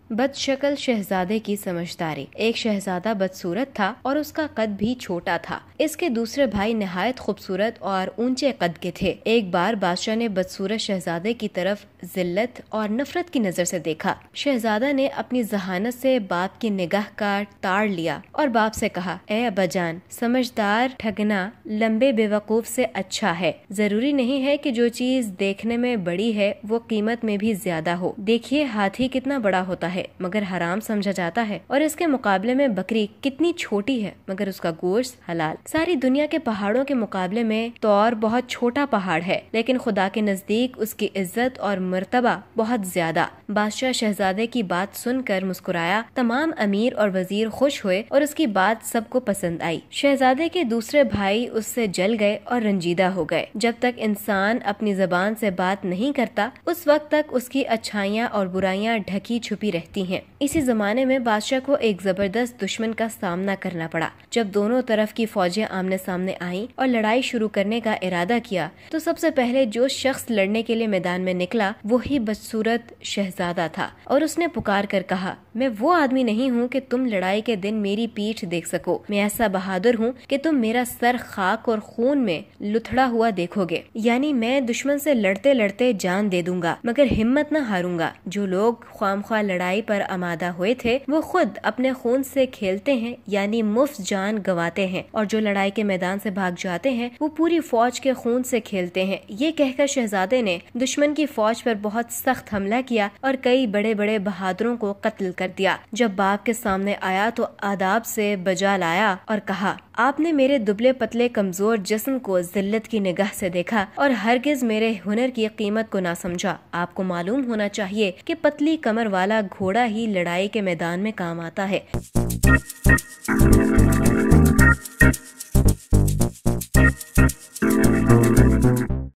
बदशक्ल शहजादे की समझदारी। एक शहजादा बदसूरत था और उसका कद भी छोटा था। इसके दूसरे भाई निहायत खूबसूरत और ऊंचे कद के थे। एक बार बादशाह ने बदसूरत शहजादे की तरफ जिल्लत और नफरत की नजर से देखा। शहजादा ने अपनी जहानत से बाप की निगाह का ताड़ लिया और बाप से कहा, ए अब्बाजान, समझदार ठगना लंबे बेवकूफ से अच्छा है। जरूरी नहीं है कि जो चीज देखने में बड़ी है वो कीमत में भी ज्यादा हो। देखिए हाथी कितना बड़ा होता है मगर हराम समझा जाता है, और इसके मुकाबले में बकरी कितनी छोटी है मगर उसका गोश्त हलाल। सारी दुनिया के पहाड़ों के मुकाबले में तौर बहुत छोटा पहाड़ है, लेकिन खुदा के नजदीक उसकी इज्जत और मर्तबा बहुत ज्यादा। बादशाह शहजादे की बात सुनकर मुस्कुराया। तमाम अमीर और वजीर खुश हुए और उसकी बात सबको पसंद आई। शहजादे के दूसरे भाई उससे जल गए और रंजीदा हो गए। जब तक इंसान अपनी जबान से बात नहीं करता उस वक्त तक उसकी अच्छाइयाँ और बुराइयां ढकी छुपी रहती हैं। इसी जमाने में बादशाह को एक जबरदस्त दुश्मन का सामना करना पड़ा। जब दोनों तरफ की फौजें आमने सामने आईं और लड़ाई शुरू करने का इरादा किया तो सबसे पहले जो शख्स लड़ने के लिए मैदान में निकला वो ही बदसूरत शहजादा था, और उसने पुकार कर कहा, मैं वो आदमी नहीं हूँ कि तुम लड़ाई के दिन मेरी पीठ देख सको। मैं ऐसा बहादुर हूँ कि तुम मेरा सर खाक और खून में लुथड़ा हुआ देखोगे। यानी मैं दुश्मन से लड़ते लड़ते जान दे दूंगा मगर हिम्मत न हारूंगा। जो लोग ख्वामख्वाह लड़ाई पर आमादा हुए थे वो खुद अपने खून से खेलते हैं, यानी मुफ्त जान गंवाते हैं, और जो लड़ाई के मैदान से भाग जाते हैं वो पूरी फौज के खून से खेलते हैं। ये कहकर शहजादे ने दुश्मन की फौज पर बहुत सख्त हमला किया और कई बड़े बड़े बहादुरों को कत्ल कर दिया। जब बाप के सामने आया तो आदाब से बजा लाया और कहा, आपने मेरे दुबले पतले कमजोर जिस्म को जिल्लत की निगाह से देखा और हरगिज मेरे हुनर की कीमत को ना समझा। आपको मालूम होना चाहिए कि पतली कमर वाला घोड़ा ही लड़ाई के मैदान में काम आता है।